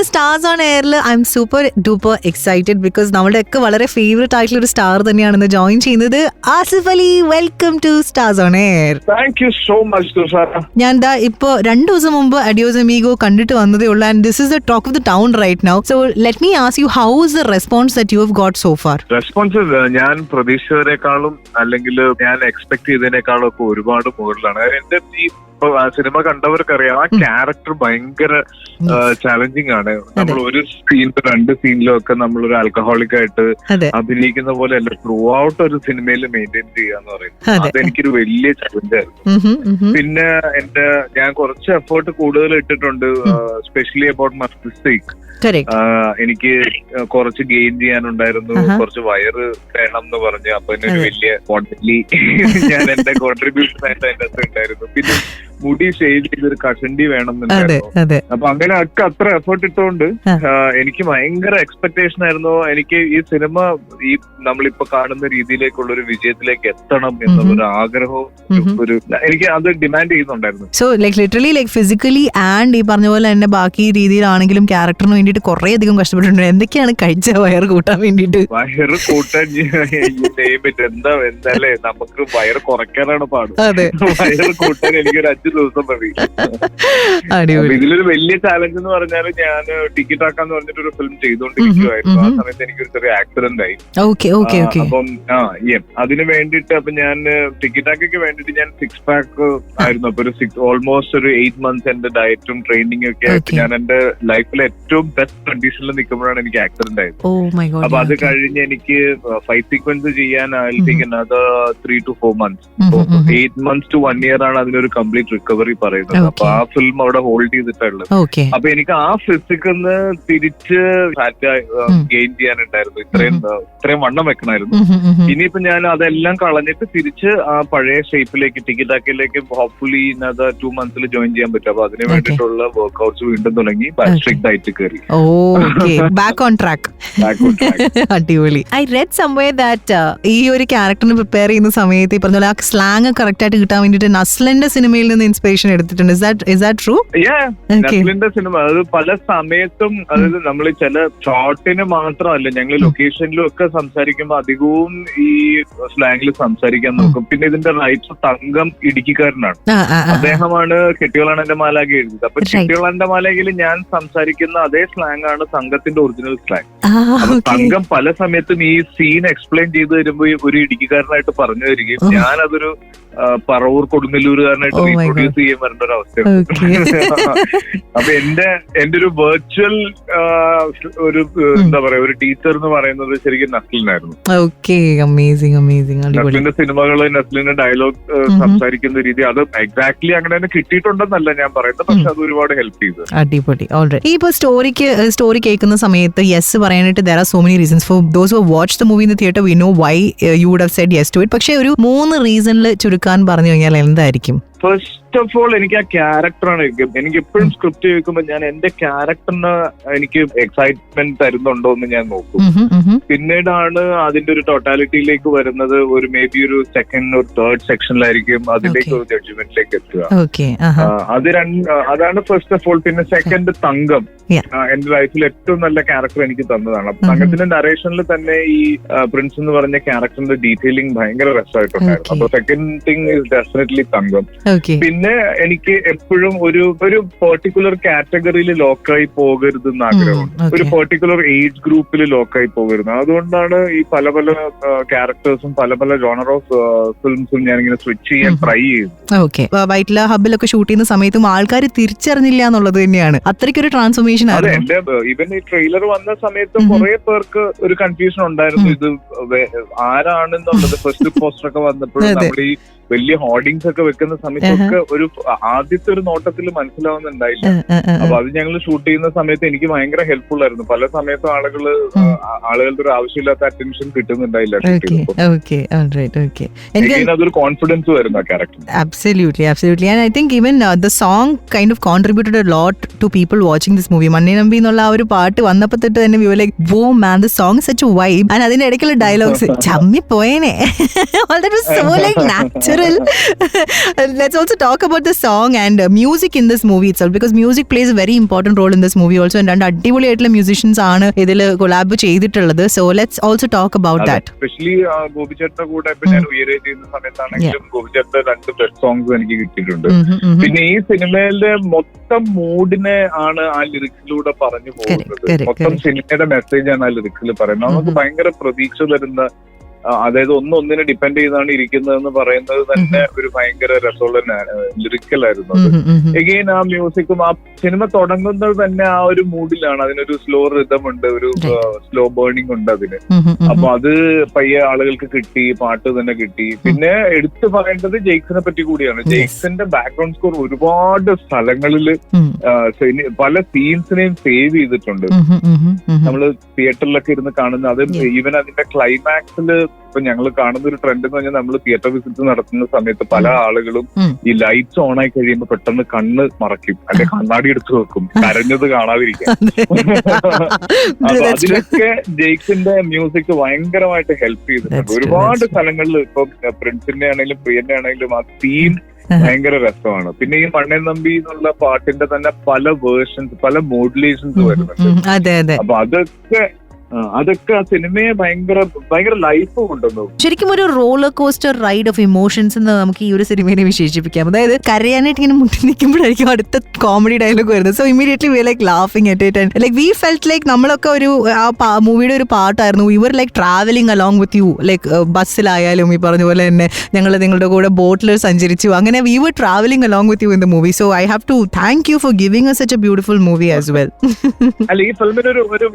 Stars on എയറിൽ I am super duper excited because നമ്മുടെയൊക്കെ വളരെ ഫേവറേറ്റ് ആയിട്ടുള്ള ഒരു സ്റ്റാർ തന്നെയാണ് ഇന്ന് ജോയിൻ ചെയ്യുന്നത്. Asif Ali, welcome to Stars on Air. Thank you so much Thushara. ഞാൻ ദാ ഇപ്പോ 2 ദിവസം മുമ്പ് അഡിയോസ് അമീഗോ കണ്ടിട്ട് വന്നതേ ഉള്ളൂ and this is the talk of the town right now. So let me ask you, how is the response that you have got so far? Response ഞാൻ പ്രതീക്ഷിച്ചതിനേക്കാളും അല്ലെങ്കിൽ ഞാൻ എക്സ്പെക്ട് ചെയ്തതിനേക്കാളും ഒക്കെ ഒരുപാട് മുകളിലാണ്. എന്റെ ഈ സിനിമ കണ്ടവർക്കറിയാം, ആ ക്യാരക്ടർ ഭയങ്കര ചാലഞ്ചിങ് ആണ്. നമ്മൾ ഒരു സീനിലും 2 സീനിലും ഒക്കെ നമ്മളൊരു ആൽക്കഹോളിക് ആയിട്ട് അഭിനയിക്കുന്ന പോലെ അല്ല ത്രൂ ഔട്ട് ഒരു സിനിമയിൽ മെയിൻറ്റെയിൻ ചെയ്യാന്ന് പറയുന്നത്. അതെനിക്കൊരു വലിയ ചലഞ്ച് ആയിരുന്നു. പിന്നെ ഞാൻ കുറച്ച് എഫേർട്ട് കൂടുതൽ ഇട്ടിട്ടുണ്ട്, സ്പെഷ്യലി അബൌട്ട് മൈ ഫിസിക്. എനിക്ക് കുറച്ച് ഗെയിൻ ചെയ്യാനുണ്ടായിരുന്നു, കുറച്ച് വയറ് വേണം എന്ന് പറഞ്ഞു. അപ്പൊ ഒരു വലിയ ക്വാണ്ടിറ്റി ഞാൻ എന്റെ കോൺട്രിബ്യൂഷൻ ആയിട്ട് അതിന്റെ അകത്ത് ഉണ്ടായിരുന്നു. പിന്നെ മുടി ഷെയ്ഡ് ചെയ്തൊരു കഷണ്ടി വേണം എന്നുണ്ടായിരുന്നു. അപ്പൊ അങ്ങനെ ഒക്കെ അത്ര എഫേർട്ട് ഇട്ടുകൊണ്ട് എനിക്ക് ഭയങ്കര എക്സ്പെക്ടേഷൻ ആയിരുന്നു. എനിക്ക് ഈ സിനിമ ഈ നമ്മളിപ്പോ കാണുന്ന രീതിയിലേക്കുള്ള ഒരു വിജയത്തിലേക്ക് എത്തണം എന്നുള്ളൊരു ആഗ്രഹവും എനിക്ക് അത് ഡിമാൻഡ് ചെയ്യുന്നുണ്ടായിരുന്നു. സോ ലിറ്ററലി ഫിസിക്കലി ആൻഡ് ഈ പറഞ്ഞ പോലെ തന്നെ ബാക്കി രീതിയിലാണെങ്കിലും ക്യാരക്ടറിന് വേണ്ടിട്ട് കുറെ അധികം കഷ്ടപ്പെട്ടിട്ടുണ്ട്. എന്തൊക്കെയാണ് കഴിച്ച വയറ് കൂട്ടാൻ വേണ്ടിട്ട്? വയറ് കൂട്ടാൻ എന്താല്ലേ, നമുക്ക് വയറ് കുറയ്ക്കാനാണ് പാട്. വയറ് കൂട്ടാൻ എനിക്കൊരു 5 ദിവസം മതി. ഇതിലൊരു വലിയ ചാലഞ്ച് എന്ന് പറഞ്ഞാൽ ഞാൻ ടിക്കറ്റ് ആക്കാന്ന് പറഞ്ഞിട്ട് ഒരു ഫിലിം ചെയ്തുകൊണ്ടിരിക്കുവായിരുന്നു. ആ സമയത്ത് എനിക്കൊരു ചെറിയ ആക്സിഡന്റ് ആയി. അപ്പം അതിന് വേണ്ടിട്ട് അപ്പൊ ഞാൻ ടിക്കറ്റ് ആക്കൊക്കെ വേണ്ടിട്ട് ഞാൻ 6 പാക്ക് ആയിരുന്നു. അപ്പൊ ഓൾമോസ്റ്റ് ഒരു 8 months എന്റെ ഡയറ്റും ട്രെയിനിങ്ങും ഒക്കെ ആയിട്ട് ഞാൻ എന്റെ ലൈഫിലെ ഏറ്റവും ബെസ്റ്റ് കണ്ടീഷനിൽ നിൽക്കുമ്പോഴാണ് എനിക്ക് ആക്സിഡന്റ് ആയത്. അപ്പൊ അത് കഴിഞ്ഞ് എനിക്ക് ഫൈറ്റ് സീക്വൻസ് ചെയ്യാൻ അത് 3 to 4 months, 8 months to 1 year ആണ് അതിനൊരു കംപ്ലീറ്റ് റിക്കവറി പറയുന്നത്. അപ്പൊ ആ ഫിലിം അവിടെ ഹോൾഡ് ചെയ്തിട്ടുള്ളത്. അപ്പൊ എനിക്ക് ആ ഫിസിക്ന്ന് തിരിച്ച് ഫാറ്റ് ഗെയിൻ ചെയ്യാനുണ്ടായിരുന്നു. ഇത്രയും വണ്ണം വെക്കണമായിരുന്നു. ഇനിയിപ്പോ ഞാൻ അതെല്ലാം കളഞ്ഞിട്ട് തിരിച്ച് ആ പഴയ ഷേപ്പിലേക്ക് ടിക്കറ്റാക്കിലേക്ക് ഹോപ്പ്ഫുള്ളി 2 months ജോയിൻ ചെയ്യാൻ പറ്റും. അപ്പൊ അതിന് വേണ്ടിയിട്ടുള്ള വർക്ക്ഔട്ട്സ് വീണ്ടും തുടങ്ങി, സ്ട്രിക്റ്റ് ഡയറ്റ് കയറി. Back on track. അടിപൊളി. ഐ റെഡ് സംവെയർ ദാറ്റ് ഈ ഒരു ക്യാരക്ടറിന് പ്രിപ്പയർ ചെയ്യുന്ന സമയത്ത് ഈ പറഞ്ഞ പോലെ ആ സ്ലാങ് കറക്റ്റ് ആയിട്ട് കിട്ടാൻ വേണ്ടിട്ട് നസ്ലിന്റെ സിനിമയിൽ നിന്ന് ഇൻസ്പിറേഷൻ എടുത്തിട്ടുണ്ട്. Is that true? നസ്ലിന്റെ സിനിമ അത് പല സമയത്തും, അതായത് നമ്മൾ ചില ഷോട്ടിന് മാത്രമല്ല, ഞങ്ങൾ ലൊക്കേഷനിലും ഒക്കെ സംസാരിക്കുമ്പോൾ അധികവും ഈ സ്ലാങ്ങിൽ സംസാരിക്കാൻ നോക്കും. പിന്നെ ഇതിന്റെ റൈറ്റ്സ് തങ്കം ഇടുക്കിക്കാരനാണ്. അദ്ദേഹമാണ് കെട്ടിയോളാണെന്റെ മാലാഖ എഴുതിയത്. അപ്പൊ കെട്ടിയോളാന്റെ മാലാഖയിൽ ഞാൻ സംസാരിക്കുന്ന അതേ സ്ലാങ് ആണ് തങ്കത്തിന്റെ ഒറിജിനൽ സ്ലാങ്. അപ്പൊ തങ്കം പല സമയത്തും ഈ സീൻ എക്സ്പ്ലെയിൻ ചെയ്ത് തരുമ്പോ ഒരു ഇടുക്കിക്കാരനായിട്ട് പറഞ്ഞു തരികയും ഞാനതൊരു പറവൂർ കൊടുങ്ങല്ലൂരുകാരനായിട്ട് റീപ്രൊഡ്യൂസ് ചെയ്യാൻ വരേണ്ട ഒരു അവസ്ഥയുണ്ട്. അപ്പൊ എന്റെ ഒരു വെർച്വൽ ഒരു എന്താ പറയാ ഒരു ടീച്ചർ എന്ന് പറയുന്നത് ശരിക്കും നസ്ലിനായിരുന്നു. നസ്ലിന്റെ സിനിമകള്, നസ്ലിന്റെ ഡയലോഗ് സംസാരിക്കുന്ന രീതി അത് എക്സാക്ട്ലി അങ്ങനെ തന്നെ കിട്ടിയിട്ടുണ്ടെന്നല്ല ഞാൻ പറയുന്നത്, പക്ഷെ അത് ഒരുപാട് ഹെൽപ്പ് ചെയ്തു. അടിപൊളി. ഓൾറൈറ്റ്. ഇപ്പൊ സ്റ്റോറി കേൾക്കുന്ന സമയത്ത് യെസ് പറയാനായിട്ട് there are so many reasons. For those who have watched the movie in the theater, we know why you would have said yes to it. പക്ഷെ ഒരു 3 റീസണിൽ ചുരുക്കാൻ പറഞ്ഞു കഴിഞ്ഞാൽ എന്തായിരിക്കും? ഫസ്റ്റ് ഓഫ് ഓൾ എനിക്ക് ആ ക്യാരക്ടറാണ്. എനിക്ക് എപ്പോഴും സ്ക്രിപ്റ്റ് കേൾക്കുമ്പോൾ ഞാൻ എന്റെ ക്യാരക്ടറിന് എനിക്ക് എക്സൈറ്റ്മെന്റ് തരുന്നുണ്ടോ എന്ന് ഞാൻ നോക്കും. പിന്നീടാണ് അതിന്റെ ഒരു ടോട്ടാലിറ്റിയിലേക്ക് വരുന്നത്. ഒരു മേ ബി ഒരു സെക്കൻഡ് ഒരു തേർഡ് സെക്ഷനിലായിരിക്കും അതിലേക്ക് ഒരു ജഡ്ജ്മെന്റിലേക്ക് എത്തുക. അതാണ് ഫസ്റ്റ് ഓഫ് ഓൾ. പിന്നെ സെക്കൻഡ് തങ്കം എന്റെ ലൈഫിൽ ഏറ്റവും നല്ല ക്യാരക്ടർ എനിക്ക് തന്നതാണ്. അപ്പൊ തങ്കത്തിന്റെ നറേഷനിൽ തന്നെ ഈ പ്രിൻസ് എന്ന് പറഞ്ഞ ക്യാരക്ടറിന്റെ ഡീറ്റെയിലിംഗ് ഭയങ്കര രസമായിട്ടുണ്ടായിരുന്നു. അപ്പൊ സെക്കൻഡ് തിങ് ഇസ് ഡെഫിനറ്റ്ലി തങ്കം. പിന്നെ എനിക്ക് എപ്പോഴും ഒരു പെർട്ടിക്കുലർ കാറ്റഗറിയിൽ ലോക്കായി പോകരുതെന്ന് ആഗ്രഹമുണ്ട്. ഒരു പെർട്ടിക്കുലർ ഏജ് ഗ്രൂപ്പിൽ ലോക്കായി പോകരുത്. അതുകൊണ്ടാണ് ഈ പല പല ക്യാരക്ടേഴ്സും പല ജോണർ ഓഫ് ഫിലിംസും ഞാനിങ്ങനെ സ്വിച്ച് ചെയ്യാൻ ട്രൈ ചെയ്യുന്നു. വൈറ്റ്ല ഹബിലൊക്കെ ഷൂട്ട് ചെയ്യുന്ന സമയത്തും ആൾക്കാർ തിരിച്ചറിഞ്ഞില്ല എന്നുള്ളത് തന്നെയാണ്. അത്രയ്ക്കൊരു ട്രാൻസ്ഫോർമേഷൻ. അതെ, എന്റെ ഈവൻ ഈ ട്രെയിലർ വന്ന സമയത്ത് കുറെ പേർക്ക് ഒരു കൺഫ്യൂഷൻ ഉണ്ടായിരുന്നു, ഇത് ആരാണെന്നുള്ളത്. ഫസ്റ്റ് പോസ്റ്റർ ഒക്കെ വന്നപ്പോഴും നമ്മൾ ഈ വലിയ ഹോർഡിങ്സ് ഒക്കെ വെക്കുന്ന സമയത്തൊക്കെ ഒരു ആദ്യത്തെ ഒരു നോട്ടത്തിൽ മനസ്സിലാവുന്നുണ്ടായില്ല. അപ്പൊ അത് ഞങ്ങൾ ഷൂട്ട് ചെയ്യുന്ന സമയത്ത് എനിക്ക് ഭയങ്കര ഹെൽപ്ഫുൾ ആയിരുന്നു. പല സമയത്തും ആളുകളുടെ ഒരു ആവശ്യമില്ലാത്ത അറ്റൻഷൻ കിട്ടുന്നുണ്ടായില്ല. അതൊരു കോൺഫിഡൻസ് വരുന്നു ആ character. Absolutely. And I think even the song kind of contributed a lot to people watching this movie. മണ്ണി നമ്പി എന്നുള്ള ആ ഒരു പാട്ട് വന്നപ്പോ തൊട്ട് തന്നെ we were like, "Whoa man, the song is such a vibe." And അതിന്റെ ഇടയ്ക്കുള്ള ഡയലോഗ്സ് ചമ്മി പോയേനെ. That was so like natural. Cyril, let's also talk about the song and music in this movie itself, because music plays a very important role in this movie also. And രണ്ട് അടിപൊളിയായിട്ടുള്ള musicians ആണ് ഇതിൽ collab ചെയ്തിട്ടുള്ളത്. So let's also talk about that. Especially ഗോപിച്ചേട്ടന്റെ കൂടെ ഇപ്പൊ ഞാൻ ഉയരെ ചെയ്യുന്ന സമയത്താണെങ്കിലും ഗോപിച്ചേട്ടന്റെ 2 ബെസ്റ്റ് സോങ്സ് എനിക്ക് കിട്ടിയിട്ടുണ്ട്. പിന്നെ ഈ സിനിമയിലെ മൊത്തം മൂഡിനെ ആണ് ആ ലിറിക്സിലൂടെ പറഞ്ഞു പോകുന്നത്. മൊത്തം സിനിമയുടെ മെസ്സേജ് ആണ് ആ ലിറിക്സിൽ പറയുന്നത്. നമുക്ക് ഭയങ്കര പ്രതീക്ഷ തരുന്ന, അതായത് ഒന്നിനെ ഡിപ്പെൻഡ് ചെയ്താണ് ഇരിക്കുന്നതെന്ന് പറയുന്നത് തന്നെ ഒരു ഭയങ്കര രസമുള്ള ലിറിക്കലായിരുന്നു. എഗെയിൻ ആ മ്യൂസിക്കും ആ സിനിമ തുടങ്ങുന്നത് തന്നെ ആ ഒരു മൂഡിലാണ്. അതിനൊരു സ്ലോ റിതം ഉണ്ട്, ഒരു സ്ലോ ബേണിംഗ് ഉണ്ട് അതിന്. അപ്പൊ അത് പയ്യെ ആളുകൾക്ക് കിട്ടി, പാട്ട് തന്നെ കിട്ടി. പിന്നെ എടുത്തു പറയേണ്ടത് ജെയ്ക്സിനെ പറ്റി കൂടിയാണ്. ജെയ്ക്സിന്റെ ബാക്ക്ഗ്രൗണ്ട് സ്കോർ ഒരുപാട് സ്ഥലങ്ങളിൽ പല സീൻസിനെയും സേവ് ചെയ്തിട്ടുണ്ട്. നമ്മള് തിയേറ്ററിലൊക്കെ ഇരുന്ന് കാണുന്ന അത് ഈവൻ അതിന്റെ ക്ലൈമാക്സിൽ ഇപ്പൊ ഞങ്ങൾ കാണുന്ന ഒരു ട്രെൻഡ് എന്ന് പറഞ്ഞാൽ നമ്മൾ തിയേറ്റർ വിസിറ്റ് നടത്തുന്ന സമയത്ത് പല ആളുകളും ഈ ലൈറ്റ്സ് ഓൺ ആയി കഴിയുമ്പോൾ പെട്ടെന്ന് കണ്ണ് മറയ്ക്കും, അല്ലെങ്കിൽ കണ്ണാടി എടുത്തു വെക്കും, കരഞ്ഞത് കാണാതിരിക്കാൻ. അപ്പൊ അതിനൊക്കെ ജെയ്ക്സിന്റെ മ്യൂസിക് ഭയങ്കരമായിട്ട് ഹെൽപ്പ് ചെയ്തിട്ടുണ്ട്. ഒരുപാട് സ്ഥലങ്ങളിൽ ഇപ്പൊ പ്രിൻസിന്റെ ആണെങ്കിലും പ്രിയന്റെ ആണെങ്കിലും ആ തീം ഭയങ്കര രസമാണ്. പിന്നെ ഈ മണ്ണൻ നമ്പി എന്നുള്ള പാട്ടിന്റെ തന്നെ പല വേർഷൻസ്, പല മോഡുലേഷൻസ് വരുന്നുണ്ട്. അപ്പൊ അതൊക്കെ ആ സിനിമയെ ഭയങ്കര ലൈഫ് കൊണ്ടുവന്നു. ശരിക്കും ഒരു roller coaster ride of emotions എന്ന് നമുക്ക് ഈ ഒരു സിനിമയെ വിശേഷിപ്പിക്കാം. അതായത് കരയാനായിട്ട് ഇങ്ങനെ മുട്ടി നിൽക്കുമ്പോഴായിരിക്കും അടുത്ത കോമഡി ഡയലോഗ് വരുന്നത്. സോ ഇമീഡിയറ്റ്ലി വി ലൈക്ക് ലാഫിങ് at it and like we felt like നമ്മളൊക്കെ ഒരു ആ മൂവിയുടെ ഒരു പാട്ടായിരുന്നു. We were like travelling along with you, like ബസ്സിലായാലും ഈ പറഞ്ഞ പോലെ തന്നെ ഞങ്ങൾ നിങ്ങളുടെ കൂടെ ബോട്ടിൽ സഞ്ചരിച്ചു. അങ്ങനെ we were traveling along with you in the movie. So I have to thank you for giving us such a beautiful movie as well. അല്ല, ഈ ഫിലിമിന്റെ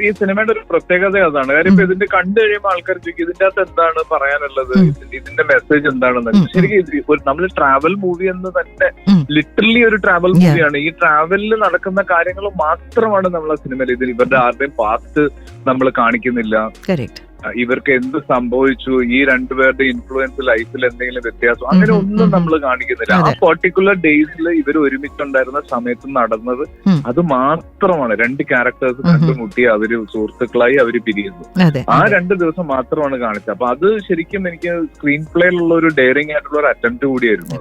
ഈ സിനിമയുടെ ഒരു പ്രത്യേകത അതാണ്. കാര്യം ഇപ്പൊ ഇതിന്റെ കണ്ടു കഴിയുമ്പോൾ ആൾക്കാർ ചോദിക്കും ഇതിന്റെ അകത്ത് എന്താണ് പറയാനുള്ളത്, ഇതിന്റെ മെസ്സേജ് എന്താണെന്ന്. ശരിക്കും നമ്മൾ ട്രാവൽ മൂവി എന്ന് തന്നെ ലിറ്ററലി ഒരു ട്രാവൽ മൂവിയാണ്. ഈ ട്രാവലിൽ നടക്കുന്ന കാര്യങ്ങൾ മാത്രമാണ് നമ്മൾ ആ സിനിമയിൽ. ഇതിൽ ഇവരുടെ ആരുടെയും പാസ്റ്റ് നമ്മൾ കാണിക്കുന്നില്ല. ഇവർക്ക് എന്ത് സംഭവിച്ചു, ഈ രണ്ടുപേരുടെ ഇൻഫ്ലുവൻസ് ലൈഫിൽ എന്തെങ്കിലും വ്യത്യാസം, അങ്ങനെ ഒന്നും നമ്മൾ കാണിക്കുന്നില്ല. ആ പെർട്ടിക്കുലർ ഡേയ്സിൽ ഇവർ ഒരുമിച്ചുണ്ടായിരുന്ന സമയത്ത് നടന്നത് അത് മാത്രമാണ്. 2 ക്യാരക്ടേഴ്സ് കണ്ടുമുട്ടി അവര് സുഹൃത്തുക്കളായി അവര് പിരിയുന്നു. ആ 2 ദിവസം മാത്രമാണ് കാണിച്ചത്. അപ്പൊ അത് ശരിക്കും എനിക്ക് സ്ക്രീൻ പ്ലേയിലുള്ള ഒരു ഡെയറിംഗ് ആയിട്ടുള്ള ഒരു അറ്റംപ്റ്റ് കൂടിയായിരുന്നു.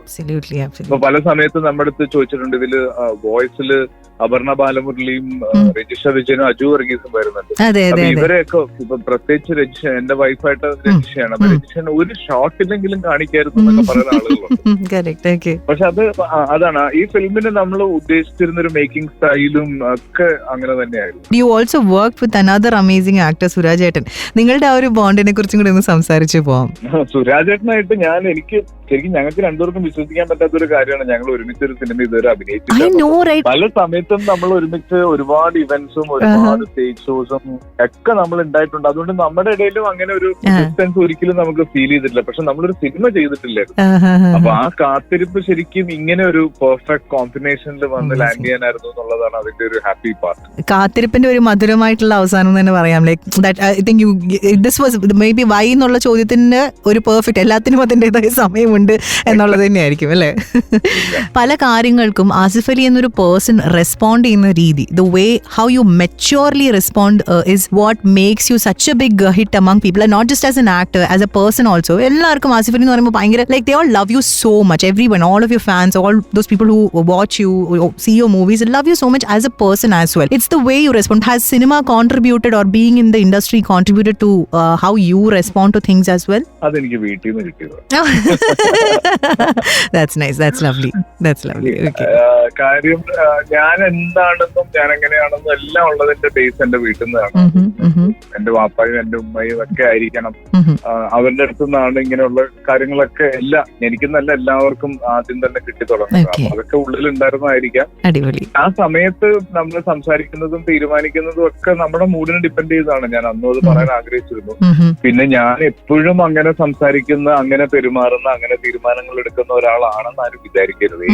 അപ്പൊ പല സമയത്ത് നമ്മുടെ അടുത്ത് ചോദിച്ചിട്ടുണ്ട്, ഇതില് വോയിസില് അപർണ ബാലമുരളിയും രജിഷ വിജയനും അജു വർഗീസും വരുന്നുണ്ട്. അപ്പൊ ഇവരെയൊക്കെ ഇപ്പൊ പ്രത്യേകിച്ച് രജിഷ, എന്റെ വൈഫായിട്ട് രജിഷയാണ്. അപ്പൊ രജിഷൻ ഒരു ഷോട്ടിലെങ്കിലും കാണിക്കായിരുന്നു എന്നൊക്കെ പറയുന്ന ആളുകളുണ്ട്. പക്ഷെ അതാണ് ഈ ഫിലിമിന് നമ്മൾ ഉദ്ദേശിച്ചിരുന്ന ഒരു മേക്കിംഗ് സ്റ്റൈലും ഒക്കെ അങ്ങനെ തന്നെയായിരുന്നു. You also work with another amazing actor Suraj ഏട്ടൻ. നിങ്ങളുടെ ആ ഒരു ബോണ്ടിനെ കുറിച്ചും കൂടി ഒന്ന് സംസാരിച്ചു പോവാം. സുരാജ് ഏട്ടനായിട്ട് ശരിക്കും ഞങ്ങൾക്ക് രണ്ടുപേർക്കും വിശ്വസിക്കാൻ പറ്റാത്തൊരു കാര്യമാണ് ഞങ്ങൾ ഒരുമിച്ച് ഒരു സിനിമ ഇതുവരെ അഭിനയിച്ചിട്ടുണ്ട്. പല സമയത്തും നമ്മൾ ഒരുമിച്ച് ഒരുപാട് ഇവന്റ്സും ഒരുപാട് സ്റ്റേജ് ഷോസും ഒക്കെ നമ്മൾ ഉണ്ടായിട്ടുണ്ട്. അതുകൊണ്ട് നമ്മുടെ ഇടയിലും അങ്ങനെ ഒരു ഡിസ്റ്റൻസ് ഒരിക്കലും നമുക്ക് ഫീൽ ചെയ്തിട്ടില്ല. പക്ഷെ നമ്മളൊരു സിനിമ ചെയ്തിട്ടില്ലായിരുന്നു. അപ്പൊ ആ കാത്തിരിപ്പ് ശരിക്കും ഇങ്ങനെ ഒരു പെർഫെക്റ്റ് കോമ്പിനേഷനിൽ വന്ന് ലാൻഡ് ചെയ്യാനായിരുന്നു എന്നുള്ളതാണ് അതിന്റെ ഒരു ഹാപ്പി പാർട്ട്. കാത്തിരിപ്പിന്റെ ഒരു മധുരമായിട്ടുള്ള അവസാനം തന്നെ പറയാം. This was maybe why എന്നുള്ള ചോദ്യത്തിന് ഒരു പെർഫെക്റ്റ്, എല്ലാത്തിനും അതിൻ്റെതായ സമയമുണ്ട് എന്നുള്ളത് തന്നെയായിരിക്കും അല്ലെ. പല കാര്യങ്ങൾക്കും ആസിഫ് അലി എന്നൊരു പേഴ്സൺ റെസ്പോണ്ട് ചെയ്യുന്ന രീതി, the way how you maturely respond is what makes you such a big hit among people, and not just as an actor, as a person also. എല്ലാവർക്കും ആസിഫ് അലി എന്ന് പറയുമ്പോൾ ഭയങ്കര like they all love you so much, everyone, all of your fans, all those people who watch you, see your movies, love you so much as a person as well. It's the way you respond. Has cinema contributed or being in the industry contributed to how you respond to things as well? അതെനിക്ക് വീട്ടിൽ നിന്ന് കിട്ടിയത്. That's nice, that's lovely. Okay. കാര്യം ഞാൻ എന്താണെന്നും ഞാൻ എങ്ങനെയാണെന്നും എല്ലാം ഉള്ളതിന്റെ ബേസ് എന്റെ വീട്ടിൽ നിന്നാണ്. എന്റെ വാപ്പായും എന്റെ ഉമ്മയും ഒക്കെ ആയിരിക്കണം. അവരുടെ അടുത്തു നിന്നാണ് ഇങ്ങനെയുള്ള കാര്യങ്ങളൊക്കെ എല്ലാം എനിക്കെന്നല്ല എല്ലാവർക്കും ആദ്യം തന്നെ കിട്ടി തുടങ്ങുന്നത്. അപ്പൊ അതൊക്കെ ഉള്ളിലുണ്ടായിരുന്നതായിരിക്കാം. ആ സമയത്ത് നമ്മൾ സംസാരിക്കുന്നതും തീരുമാനിക്കുന്നതും ഒക്കെ നമ്മുടെ മൂഡിനെ ഡിപ്പെൻഡ് ചെയ്താണ്. ഞാൻ അന്നും അത് പറയാൻ ആഗ്രഹിച്ചിരുന്നു. പിന്നെ ഞാൻ എപ്പോഴും അങ്ങനെ സംസാരിക്കുന്ന, അങ്ങനെ പെരുമാറുന്ന, അങ്ങനെ തീരുമാനങ്ങൾ എടുക്കുന്ന ഒരാളാണെന്ന് ആരും വിചാരിക്കരുത്.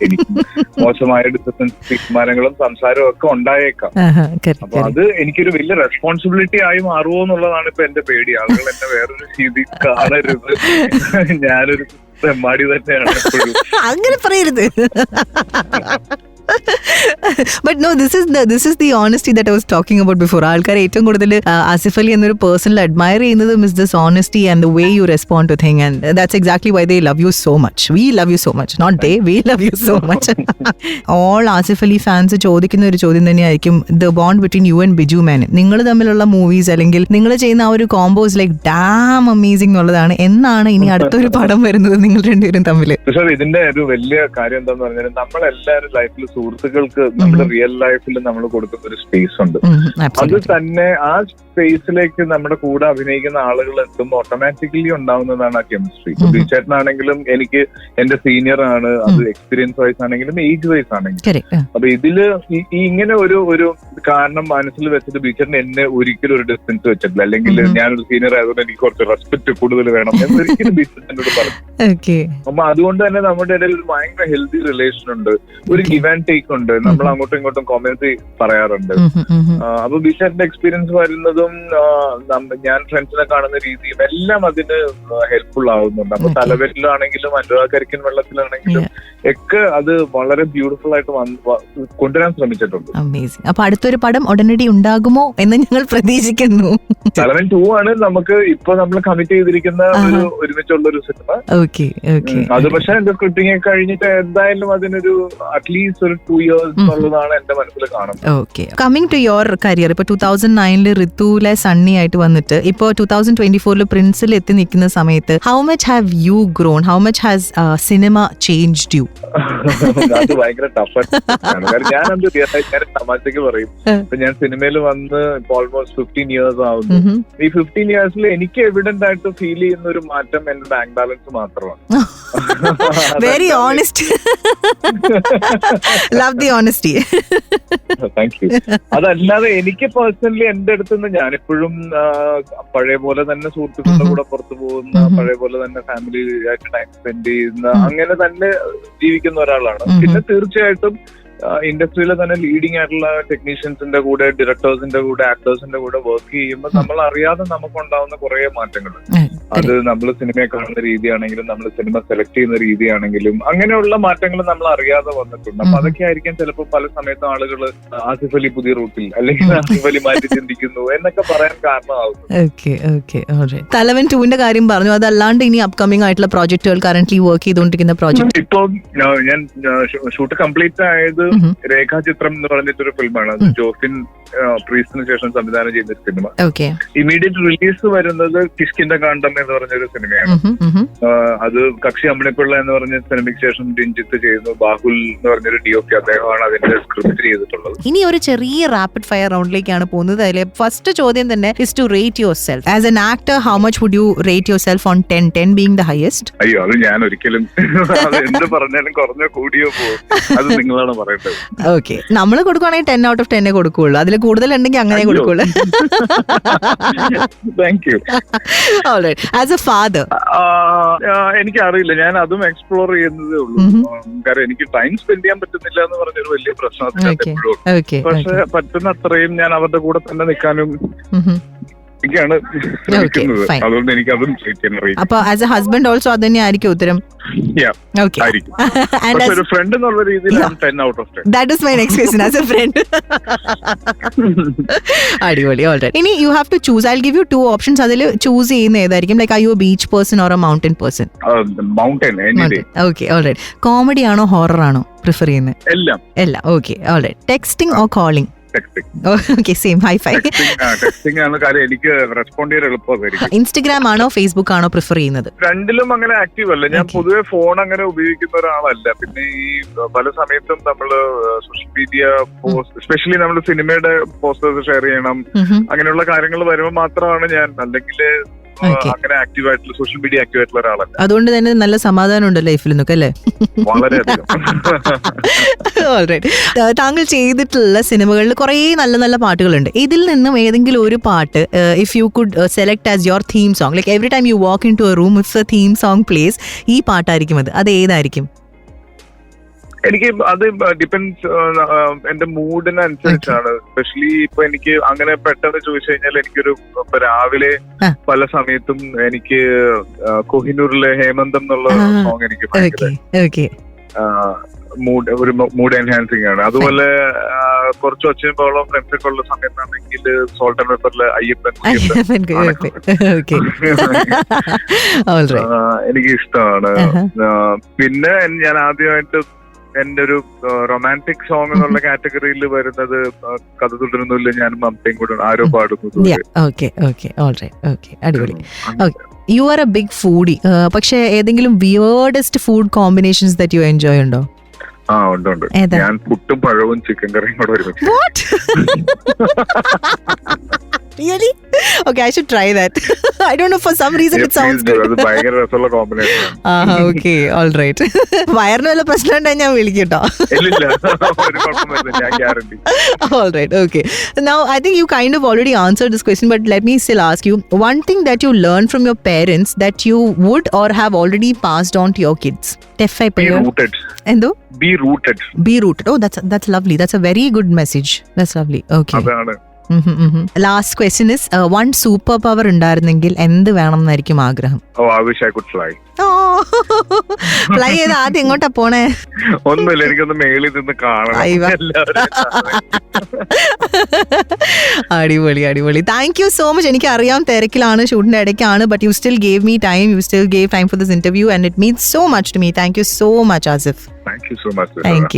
എനിക്കും മോശമായ ഡിസിഷൻസ്, തീരുമാനങ്ങളും സംസാരവും ഒക്കെ ഉണ്ടായേക്കാം. അപ്പൊ അത് എനിക്കൊരു വലിയ റെസ്പോൺസിബിലിറ്റി ആയി മാറുമോ എന്നുള്ളതാണ് ഇപ്പൊ എന്റെ പേടി. ആളുകൾ എന്നെ വേറൊരു രീതി കാണരുത്, ഞാനൊരു തെമ്മാടി തന്നെയാണ് എപ്പോഴും. അങ്ങനെ പറയരുത്. But no, this is the honesty that I was talking about before. ആൾക്കാർ ഏറ്റവും കൂടുതൽ ആസിഫ് അലി എന്നൊരു പേഴ്സണിൽ അഡ്മയർ ചെയ്യുന്നതും is this honesty and the way you respond to thing, and that's exactly why they love you so much. We love you so much, not they. We love you so much. All Asif Ali fans ചോദിക്കുന്ന ഒരു ചോദ്യം തന്നെയായിരിക്കും the bond between you and Biju Menon. നിങ്ങൾ തമ്മിലുള്ള movies അല്ലെങ്കിൽ നിങ്ങൾ ചെയ്യുന്ന ആ ഒരു കോംബോസ് ലൈക്ക് ഡാം അമേസിംഗ് എന്നുള്ളതാണ്. എന്നാണ് ഇനി അടുത്തൊരു പടം വരുന്നത് നിങ്ങൾ രണ്ടുപേരും തമ്മിൽ? ഇതിന്റെ ഒരു വലിയ കാര്യം എന്താന്ന് പറഞ്ഞാൽ നമ്മളെല്ലാവരും ലൈഫിൽ സുഹൃത്തുക്കൾക്ക് നമ്മുടെ റിയൽ ലൈഫിൽ നമ്മൾ കൊടുക്കുന്ന ഒരു സ്പേസ് ഉണ്ട്. അത് തന്നെ ആ സ്പേസിലേക്ക് നമ്മുടെ കൂടെ അഭിനയിക്കുന്ന ആളുകൾ എത്തുമ്പോൾ ഓട്ടോമാറ്റിക്കലി ഉണ്ടാവുന്നതാണ് ആ കെമിസ്ട്രി. ബിചേട്ടനാണെങ്കിലും എനിക്ക് എന്റെ സീനിയർ ആണ്, അത് എക്സ്പീരിയൻസ് വൈസ് ആണെങ്കിലും ഏജ് വൈസ് ആണെങ്കിലും. അപ്പൊ ഇതില് ഇങ്ങനെ ഒരു കാരണം മനസ്സിൽ വെച്ചിട്ട് ബിചേട്ടൻ എന്നെ ഒരിക്കലും ഒരു ഡിസ്റ്റൻസ് വെച്ചിട്ടില്ല, അല്ലെങ്കിൽ ഞാനൊരു സീനിയർ ആയതുകൊണ്ട് എനിക്ക് കുറച്ച് റെസ്പെക്ട് കൂടുതൽ വേണം എന്നൊരിക്കലും ബിചേട്ടൻ എന്നോട് പറഞ്ഞു. അപ്പൊ അതുകൊണ്ട് തന്നെ നമ്മുടെ ഇടയിൽ ഒരു ഭയങ്കര ഹെൽത്തി റിലേഷൻ ഉണ്ട്, ഒരു ഗിവ് ആൻഡ് ടേക്ക് ഉണ്ട്, നമ്മൾ അങ്ങോട്ടും ഇങ്ങോട്ടും കോമൻസ് പറയാറുണ്ട്. അപ്പൊ ബിചേട്ടന്റെ എക്സ്പീരിയൻസ് വരുന്നതും ഞാൻ ഫ്രണ്ട്സിനെ കാണുന്ന രീതിയും എല്ലാം അതിന് ഹെൽപ്ഫുൾ ആവുന്നുണ്ട്. അപ്പൊ തലവെറ്റിലാണെങ്കിലും അനുരാഗരിക്കൻ വെള്ളത്തിലാണെങ്കിലും ഒക്കെ അത് വളരെ ബ്യൂട്ടിഫുൾ ആയിട്ട് കൊണ്ടുവരാൻ ശ്രമിച്ചിട്ടുണ്ട്. അപ്പൊ അടുത്തൊരു പടം ഉടനടി ഉണ്ടാകുമോ എന്ന് ഞങ്ങൾ പ്രതീക്ഷിക്കുന്നു. തലവൻ 2 ആണ് നമുക്ക് ഇപ്പൊ നമ്മൾ കമ്മിറ്റ് ചെയ്തിരിക്കുന്ന ഒരുമിച്ചുള്ള ഒരു സിനിമ. അത് പക്ഷെ എന്റെ സ്ക്രിപ്റ്റിംഗ് കഴിഞ്ഞിട്ട് എന്തായാലും അതിനൊരു അറ്റ്ലീസ്റ്റ് ഒരു 2 years എന്നുള്ളതാണ് എന്റെ മനസ്സിൽ കാണുന്നത്. കമ്മിങ് ടു യുവർ കരിയർ, ഇപ്പൊ 2009 ഋതുവിലെ സണ്ണി ആയിട്ട് വന്നിട്ട് ഇപ്പൊ 2024 പ്രിൻസിൽ എത്തി നിൽക്കുന്ന സമയത്ത് how much have you grown? How much has cinema changed you? അത് ഭയങ്കര ടഫാണ്. ഞാൻ തമാശക്ക് പറയും, ഞാൻ സിനിമയിൽ വന്ന് ഇപ്പൊ ഓൾമോസ്റ്റ് 15 years ആവുന്നു. ഈ 15 yearsൽ എനിക്ക് എവിഡന്റ് ആയിട്ട് ഫീൽ ചെയ്യുന്ന ഒരു മാറ്റം എന്റെ ബാങ്ക് ബാലൻസ് മാത്രമാണ്. Very honest. Love the honesty. Thank you. അതല്ലാതെ എനിക്ക് പേഴ്സണലി എന്റെ അടുത്തുനിന്ന് ഞാനിപ്പോഴും പഴയ പോലെ തന്നെ സുഹൃത്തുക്കളുടെ കൂടെ പുറത്തു പോകുന്ന, പഴയ പോലെ തന്നെ ഫാമിലി ആയിട്ട് ടൈം സ്പെൻഡ് ചെയ്യുന്ന, അങ്ങനെ തന്നെ ജീവിക്കുന്ന ഒരാളാണ്. പിന്നെ തീർച്ചയായിട്ടും ഇൻഡസ്ട്രിയിലെ തന്നെ ലീഡിംഗ് ആയിട്ടുള്ള ടെക്നീഷ്യൻസിന്റെ കൂടെ, ഡയറക്ടേഴ്സിന്റെ കൂടെ, ആക്ടേഴ്സിന്റെ കൂടെ വർക്ക് ചെയ്യുമ്പോൾ നമ്മൾ അറിയാതെ നമുക്കുണ്ടാവുന്ന കുറെ മാറ്റങ്ങൾ. അത് നമ്മൾ സിനിമയെ കാണുന്ന രീതിയാണെങ്കിലും നമ്മൾ സിനിമ സെലക്ട് ചെയ്യുന്ന രീതിയാണെങ്കിലും അങ്ങനെയുള്ള മാറ്റങ്ങൾ നമ്മൾ അറിയാതെ വന്നിട്ടുണ്ട്. അപ്പൊ അതൊക്കെ ആയിരിക്കും ചിലപ്പോൾ പല സമയത്തും ആളുകൾ ആസിഫ് അലി പുതിയ റൂട്ടിൽ അല്ലെങ്കിൽ ആസിഫ് അലി മാറ്റി ചിന്തിക്കുന്നു എന്നൊക്കെ പറയാൻ കാരണമാകും. തലവൻ 2ന്റെ കാര്യം പറഞ്ഞു, അതല്ലാണ്ട് ഇനി അപ്കമിംഗ് ആയിട്ടുള്ള പ്രോജക്റ്റുകൾ കറന്റ്ലി വർക്ക് ചെയ്തുകൊണ്ടിരിക്കുന്ന പ്രോജക്ട്? ഇപ്പൊ ഞാൻ ഷൂട്ട് കംപ്ലീറ്റ് ആയത് രേഖാചിത്രം എന്ന് പറഞ്ഞിട്ടൊരു ഫിലിമാണ്. അത് ജോഫിൻ പ്രീസിന് ശേഷം സംവിധാനം ചെയ്ത സിനിമ. ഇമ്മീഡിയറ്റ് റിലീസ് വരുന്നത് കിഷ്കിന്റെ കാണ്ഡം എന്ന് പറഞ്ഞൊരു സിനിമയാണ്. അത് കക്ഷി അമ്മിണിപ്പിള്ള എന്ന് പറഞ്ഞ സിനിമയ്ക്ക് ശേഷം രഞ്ജിത്ത് ചെയ്യുന്നു. ബാഹുൽ എന്ന് പറഞ്ഞൊരു DOP അദ്ദേഹമാണ് അതിന്റെ സ്ക്രിപ്റ്റ് ചെയ്തിട്ടുള്ളത്. ഇനി ഒരു ചെറിയ റാപ്പിഡ് ഫയർ റൗണ്ടിലേക്കാണ് പോകുന്നത്. അതിലെ ഫസ്റ്റ് ചോദ്യം തന്നെ is to rate yourself as an actor. How much would you rate yourself on 10? 10 being the highest. അയ്യോ, അത് ഞാൻ ഒരിക്കലും എന്ത് പറഞ്ഞാലും കുറഞ്ഞോ കൂടിയോ പോകും. അത് നിങ്ങളാണ് പറയുന്നത്. ഓക്കെ, നമ്മൾ കൊടുക്കുവാണെങ്കിൽ 10 out of 10 കൊടുക്കുള്ളൂ. അതിൽ കൂടുതൽ ഉണ്ടെങ്കിൽ അങ്ങനെ കൊടുക്കുള്ളൂ. Thank you. As A father, എനിക്കറിയില്ല, ഞാൻ അതും എക്സ്പ്ലോർ ചെയ്യുന്നതേ ഉള്ളൂ. കാരണം എനിക്ക് ടൈം സ്പെൻഡ് ചെയ്യാൻ പറ്റുന്നില്ല എന്ന് പറഞ്ഞൊരു വലിയ പ്രശ്നത്തിനകത്ത് എപ്പോഴും. പക്ഷെ പറ്റുന്ന അത്രയും ഞാൻ അവരുടെ കൂടെ തന്നെ നിൽക്കാനും ാണ് ശ്രമിക്കുന്നത്. അതുകൊണ്ട് എനിക്ക് അതും ചെയ്യാൻ അറിയാം. അപ്പൊ ആസ് എ ഹസ്ബൻഡ് ഓൾസോ അത് തന്നെ ആയിരിക്കും ഉത്തരം? ഒരു ഫ്രണ്ട് എന്നുള്ള രീതിയിൽ 10 out of 10. That is my next question. As a friend. അടിപൊളി. ഓൾറൈറ്റ്. ഇനി you have to choose. I'll give you 2 options. അതിൽ ചൂസ് ചെയ്യുന്ന ഏതായിരിക്കും? Like, are you a beach person or a mountain person? Mountain. Okay, alright. Comedy ആണോ horror ആണോ prefer ചെയ്യുന്നത്? എല്ലാം. Okay, alright. Texting or calling? Texting. Okay, same. High five. Texting ആണ് കാര്യം. എനിക്ക് റെസ്പോണ്ട് ചെയ്യാൻ എളുപ്പമായിരിക്കും. ഇൻസ്റ്റഗ്രാം ആണോ ഫേസ്ബുക്ക് ആണോ പ്രിഫർ ചെയ്യുന്നത്? രണ്ടിലും അങ്ങനെ ആക്റ്റീവ് അല്ല. ഞാൻ പൊതുവെ ഫോൺ അങ്ങനെ ഉപയോഗിക്കുന്ന ഒരാളല്ല. പിന്നെ ഈ പല സമയത്തും നമ്മള് സോഷ്യൽ മീഡിയ പോസ്റ്റ്, എസ്പെഷ്യലി നമ്മൾ സിനിമയുടെ പോസ്റ്റേഴ്സ് ഷെയർ ചെയ്യണം, അങ്ങനെയുള്ള കാര്യങ്ങൾ വരുമ്പോൾ മാത്രമാണ് ഞാൻ, അല്ലെങ്കിൽ അങ്ങനെ ആക്റ്റീവ് ആയിട്ടുള്ള സോഷ്യൽ മീഡിയ ആക്റ്റീവ് ആയിട്ടുള്ള ഒരാളല്ല. അതുകൊണ്ട് തന്നെ നല്ല സമാധാനം ഉണ്ട് ലൈഫിൽ നിന്നൊക്കെ അല്ലേ? വളരെയധികം. താങ്കൾ ചെയ്തിട്ടുള്ള സിനിമകളിൽ കുറെ നല്ല നല്ല പാട്ടുകളുണ്ട്. ഇതിൽ നിന്നും ഏതെങ്കിലും ഒരു പാട്ട്, if you could select as your theme song, like every time you walk into a room if a theme song plays, ഈ പാട്ടായിരിക്കും അത് ഏതായിരിക്കും? എനിക്ക് അത് ഡിപ്പെൻസ് എന്റെ മൂഡിനനുസരിച്ചാണ്. എസ്പെഷ്യലി ഇപ്പൊ എനിക്ക് അങ്ങനെ പെട്ടെന്ന് ചോദിച്ചു കഴിഞ്ഞാൽ എനിക്കൊരു ഇപ്പൊ രാവിലെ പല സമയത്തും എനിക്ക് കൊഹിനൂറിലെ ഹേമന്തം എന്നുള്ള സോങ് എനിക്ക് മൂഡ് എൻഹാൻസിങ് ആണ്. അതുപോലെ കുറച്ച് ഒച്ചയും ബഹളവും ഫ്രണ്ട്സ് ഒക്കെ ഉള്ള സമയത്താണെങ്കിൽ സോൾട്ട് ആൻഡ് പെപ്പറിലെ അയ്യപ്പൻ എനിക്ക് ഇഷ്ടമാണ്. പിന്നെ ഞാൻ ആദ്യമായിട്ട് എന്റെ ഒരു റൊമാൻറ്റിക് സോങ് എന്നുള്ള കാറ്റഗറിയിൽ വരുന്നത് കഥ തുടരുന്നില്ല ഞാനും മമതയും കൂടെ ആരോ പാടുന്നത്. അടിപൊളി. You are a big foodie. പക്ഷെ ഏതെങ്കിലും weirdest food combinations that you enjoy ഉണ്ടോ? ഉണ്ട്. ഞാൻ പുട്ടും പഴവും ചിക്കൻ കറിയും കൂടെ ഒരുമിച്ച്. Really? Okay, I should try that. I don't know, for some reason it sounds good. അത് ഭയങ്കര രസമുള്ള കോമ്പിനേഷൻ. Okay, all right. വയറിന് വല്ല പ്രശ്നം ഉണ്ടെങ്കിൽ ഞാൻ വിളിക്കട്ടോ. ഇല്ല, ഒരു കുഴപ്പമില്ല, ഞാൻ guarantee. All right, okay. Now, I think you kind of already answered this question, but let me still ask you, one thing that you learned from your parents that you would or have already passed on to your kids? Be rooted. എന്തോ? Be rooted. Be rooted. Oh, that's lovely. That's a very good message. That's lovely. Okay. അതാണ്. Last question is, one super power ഉണ്ടായിരുന്നെങ്കിൽ എന്ത് വേണം എന്നായിരിക്കും ആഗ്രഹം? I wish I could fly. Fly ചെയ്ത് ആദ്യം എങ്ങോട്ടാ പോണേ? ഒന്നുമില്ല, എനിക്കൊന്ന് മേളിൽ നിന്ന് കാണണം. അടിപൊളി അടിപൊളി. Thank you so much. എനിക്ക് അറിയാം തിരക്കിലാണ്, ഷൂട്ടിന്റെ ഇടയ്ക്കാണ്, but you still gave me time. You still gave time for this interview and it means so much to me. Thank you so much Asif. Thank you so much. Thank you.